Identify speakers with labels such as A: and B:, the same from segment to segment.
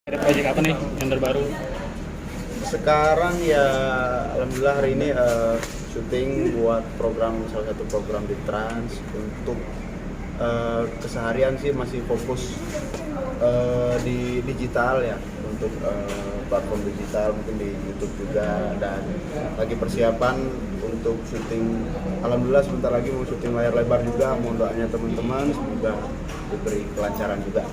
A: Ada proyek apa nih yang terbaru?
B: Sekarang ya alhamdulillah hari ini syuting buat salah satu program di Trans. Untuk keseharian sih masih fokus di digital ya, untuk platform digital, mungkin di YouTube juga, dan lagi persiapan untuk syuting. Alhamdulillah sebentar lagi mau syuting layar lebar juga, mohon doanya teman-teman, semoga diberi kelancaran juga.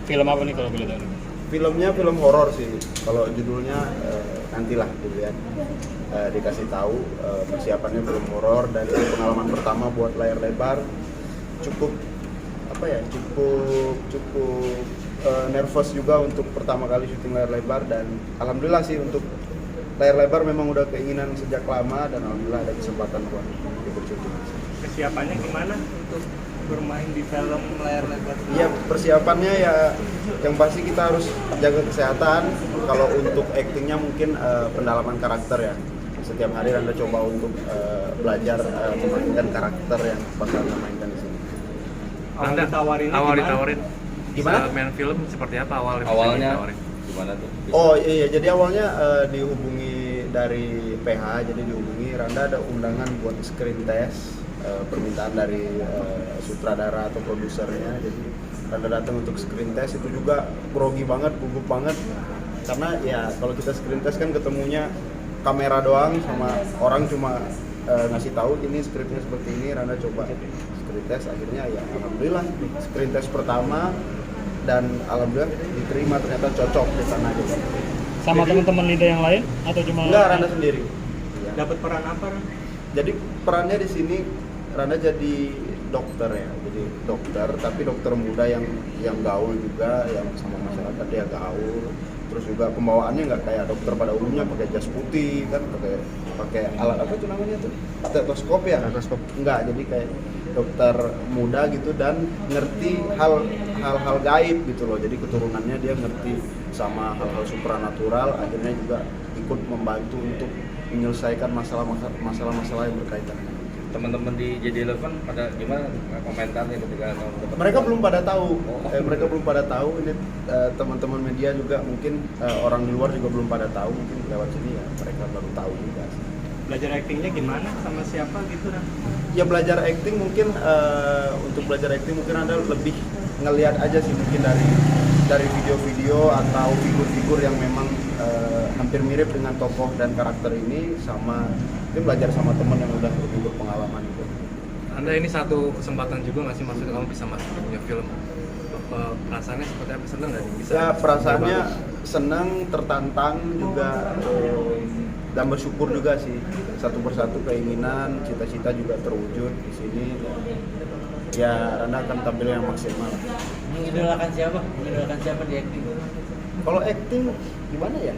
A: Film apa nih kalau boleh tahu?
B: Filmnya film horor sih, kalau judulnya nantilah dilihat, dikasih tahu. Persiapannya film horor dan ini pengalaman pertama buat layar lebar. Cukup nervous juga untuk pertama kali syuting layar lebar, dan alhamdulillah sih untuk layar lebar memang udah keinginan sejak lama, dan alhamdulillah ada kesempatan buat ikut syuting.
C: Kesiapannya gimana untuk bermain di film layar lebar?
B: Iya, persiapannya ya yang pasti kita harus jaga kesehatan. Kalau untuk aktingnya mungkin pendalaman karakter ya. Setiap hari Anda coba untuk belajar memainkan karakter yang bakal Anda mainkan di sini.
C: Awal ditawarin
B: Gimana?
D: Main film seperti apa
E: Awalnya gimana tuh?
B: Oh iya, jadi awalnya dihubungi dari PH, jadi dihubungi Randa ada undangan buat screen test, permintaan dari sutradara atau produsernya. Jadi Randa datang untuk screen test, itu juga grogi banget, gugup banget, karena ya kalau kita screen test kan ketemunya kamera doang, sama orang cuma ngasih tahu ini skripnya seperti ini. Randa coba screen test, akhirnya ya alhamdulillah screen test pertama, dan alhamdulillah diterima, ternyata cocok di sana gitu.
A: Sama teman-teman Linda yang lain atau cuma?
B: Enggak, Randa sendiri. Ya.
C: dapat peran apa, Ran?
B: Jadi perannya di sini Randa jadi dokter ya, jadi dokter, tapi dokter muda yang gaul juga, yang sama masyarakat dia gaul. Terus juga pembawaannya nggak kayak dokter pada umumnya pakai jas putih kan, pakai alat apa tuh namanya tuh, stetoskop ya, stetoskop. Enggak, jadi kayak dokter muda gitu, dan ngerti hal-hal gaib gitu loh. Jadi keturunannya dia ngerti sama hal-hal supranatural, akhirnya juga ikut membantu untuk menyelesaikan masalah-masalah yang berkaitan.
E: Teman-teman di JD11 pada gimana komentarnya ketika
B: Mereka belum pada tahu, ini teman-teman media juga mungkin, orang di luar juga belum pada tahu, mungkin lewat sini ya mereka baru tahu juga.
C: Belajar aktingnya gimana, sama siapa gitu, Ran?
B: Ya belajar acting mungkin, untuk belajar acting mungkin Anda lebih ngelihat aja sih, mungkin dari video-video atau figur-figur yang memang hampir mirip dengan tokoh dan karakter ini, sama mungkin belajar sama teman yang udah lebih berpengalaman gitu.
D: Anda ini satu kesempatan juga nggak sih, maksudnya kamu bisa masuk ke dunia film? Perasaannya seperti apa? Seneng nggak?
B: Ya perasaannya senang, tertantang juga, dan bersyukur juga sih. Satu persatu keinginan, cita-cita juga terwujud di sini. Ya Anda akan tampil yang maksimal.
F: Mengidolakan siapa di acting?
B: Kalau acting gimana ya?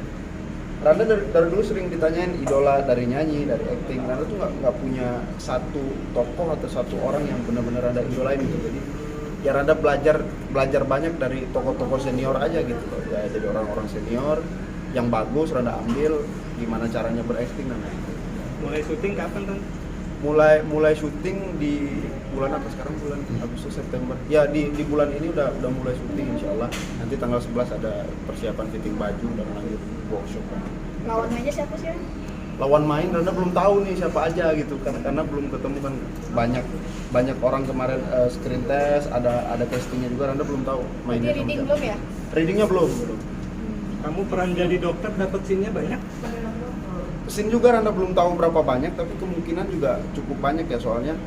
B: Randa dari dulu sering ditanyain idola dari nyanyi, dari acting. Randa tuh nggak punya satu tokoh atau satu orang yang benar-benar Randa idolain gitu. Jadi ya Randa belajar banyak dari tokoh-tokoh senior aja gitu loh. Ya jadi orang-orang senior yang bagus Randa ambil gimana caranya berakting dan lain-lain.
C: Mulai syuting kapan, Ran?
B: Mulai syuting di bulan apa sekarang, bulan Agustus September ya, di bulan ini udah mulai syuting insyaallah. Nanti tanggal 11 ada persiapan fitting baju dan lanjut workshop.
G: Lawan mainnya siapa sih?
B: Lawan main Randa belum tahu nih siapa aja gitu, karena belum ketemu kan, banyak orang kemarin screen test, ada castingnya juga, Randa belum tahu mainnya.
G: Jadi reading belum ya?
B: Readingnya belum.
C: Kamu peran jadi dokter, dapat scene-nya banyak?
B: Scene juga Randa belum tahu berapa banyak, tapi kemungkinan juga cukup banyak ya, soalnya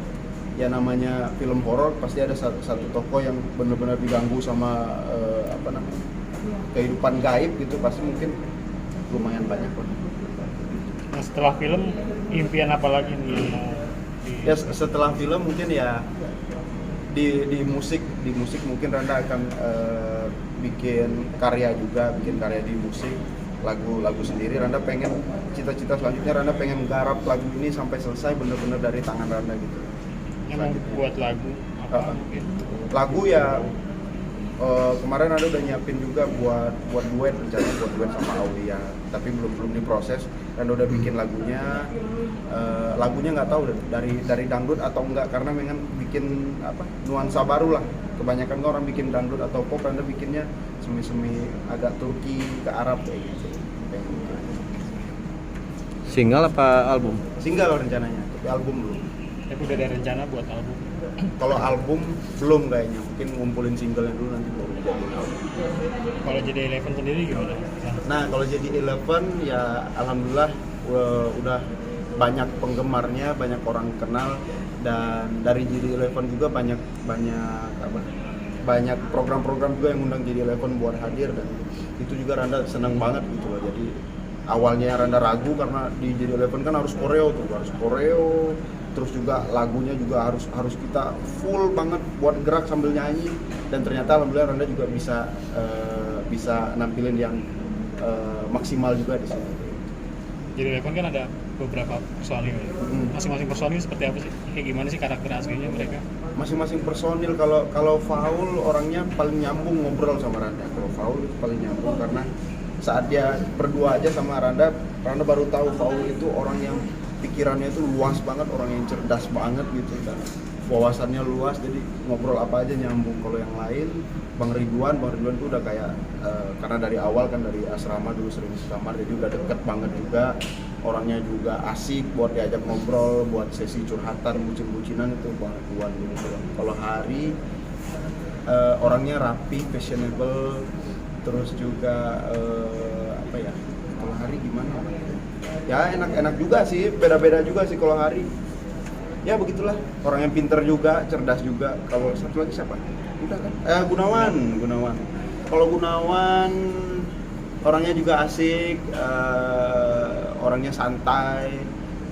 B: ya namanya film horor pasti ada satu tokoh yang benar-benar diganggu sama kehidupan gaib gitu, pasti mungkin lumayan banyak kok.
A: Nah, setelah film, impian apa lagi nih?
B: Ya setelah film mungkin ya di musik mungkin Randa akan bikin karya di musik, lagu sendiri. Randa pengen, cita-cita selanjutnya Randa pengen garap lagu ini sampai selesai bener-bener dari tangan Randa gitu.
A: Emang buat lagu apa mungkin?
B: Lagu ya kemarin Randa udah nyiapin juga buat duet, rencananya buat duet sama Aulia, tapi belum diproses. Randa udah bikin lagunya nggak tahu dari dangdut atau enggak, karena memang bikin nuansa baru lah. Kebanyakan orang bikin dangdut atau pop, Randa bikinnya semi agak Turki ke Arab kayak gitu.
H: Single apa album?
B: Single rencananya, tapi album belum.
A: Tapi udah ada rencana buat album.
B: Kalau album belum kayaknya, mungkin ngumpulin singlenya dulu nanti baru jadi album.
A: Kalau jadi Eleven sendiri gimana?
B: Nah kalau jadi Eleven ya alhamdulillah udah banyak penggemarnya, banyak orang kenal, dan dari jadi Eleven juga banyak program-program juga yang undang jadi Eleven buat hadir, dan itu juga Randa senang banget gitu loh. Jadi awalnya Randa ragu karena di jadi Eleven kan harus koreo, terus juga lagunya juga harus kita full banget buat gerak sambil nyanyi, dan ternyata alhamdulillah Randa juga bisa nampilin yang maksimal juga di sini.
A: Jadi Eleven kan ada beberapa personil. Masing-masing personil seperti apa sih? Kayak gimana sih karakter aslinya mereka?
B: Masing-masing personil, kalau Faul orangnya paling nyambung ngobrol sama Randa. Kalau Faul itu paling nyambung karena saat dia berdua aja sama Randa baru tahu Faul itu orang yang pikirannya itu luas banget, orang yang cerdas banget gitu, dan wawasannya luas, jadi ngobrol apa aja nyambung. Kalau yang lain Bang Ridwan itu udah kayak karena dari awal kan dari asrama dulu sering sekamar, jadi udah deket banget juga, orangnya juga asik buat diajak ngobrol, buat sesi curhatan, bucin-bucinan itu Bang Ridwan gitu. Kalau Hari orangnya rapi, fashionable, terus juga kalau Hari gimana? Ya enak-enak juga sih, beda-beda juga sih kalau Hari. Ya begitulah, orang yang pinter juga, cerdas juga. Kalau satu lagi siapa? Udah kan? Gunawan. Kalau Gunawan orangnya juga asik, orangnya santai,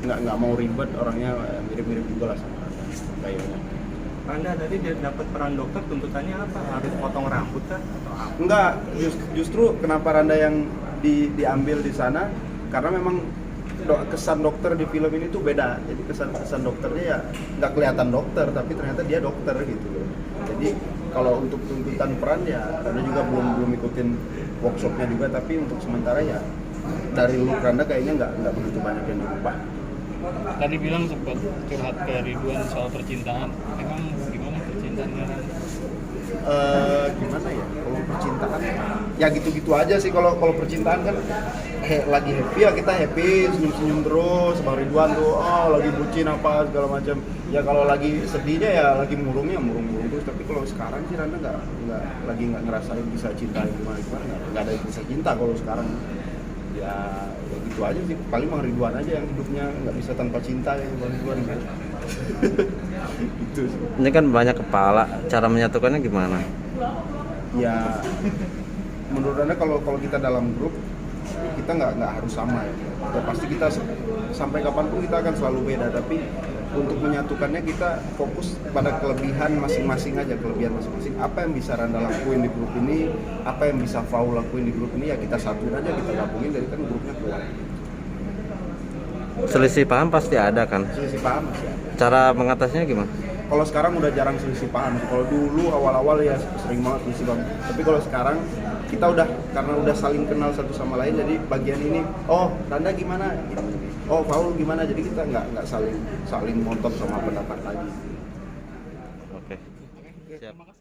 B: nggak mau ribet, orangnya mirip-mirip juga lah sama Randa kayaknya.
C: Randa tadi dia dapat peran dokter, tuntutannya apa? Harus potong rambut kah atau apa?
B: Enggak, justru kenapa Randa yang diambil di sana karena memang kesan dokter di film ini tuh beda. Jadi kesan dokternya ya nggak kelihatan dokter, tapi ternyata dia dokter gitu loh. Jadi kalau untuk tuntutan peran ya Randa juga belum ikutin workshopnya juga, tapi untuk sementara ya dari look Randa kayaknya nggak begitu banyak yang dirubah.
A: Tadi bilang sempat curhat ke Ridwan soal percintaan. Emang gimana percintaannya?
B: Gimana ya kalau percintaan ya gitu-gitu aja sih. Kalau percintaan kan lagi happy ya kita happy, senyum-senyum terus. Bang Ridwan tuh lagi bucin apa segala macam. Ya kalau lagi sedihnya ya lagi murung terus. Tapi kalau sekarang sih Randa nggak ngerasain bisa cinta gimana nggak ada yang bisa cinta kalau sekarang. Ya gitu aja sih, paling Bang Ridwan aja yang hidupnya nggak bisa tanpa cinta ya Bang Ridwan gitu. Gitu sih.
H: Ini kan banyak kepala, cara menyatukannya gimana?
B: Ya menurut Anda kalau kita dalam grup kita nggak harus sama ya. Ya pasti kita sampai kapanpun kita akan selalu beda, tapi untuk menyatukannya kita fokus pada kelebihan masing-masing aja, apa yang bisa Randa lakuin di grup ini, apa yang bisa Faul lakuin di grup ini, ya kita satuin aja, kita gabungin, dari kan grupnya kuat.
H: Selisih paham pasti ada kan?
B: Selisih paham masih ada.
H: Cara mengatasinya gimana?
B: Kalau sekarang udah jarang selisih paham. Kalau dulu awal-awal ya sering banget selisih paham. Tapi kalau sekarang kita karena udah saling kenal satu sama lain, jadi bagian ini, Randa gimana? Oh, Faul gimana? Jadi kita nggak saling ngotot sama pendapat lagi.
H: Oke. Siap.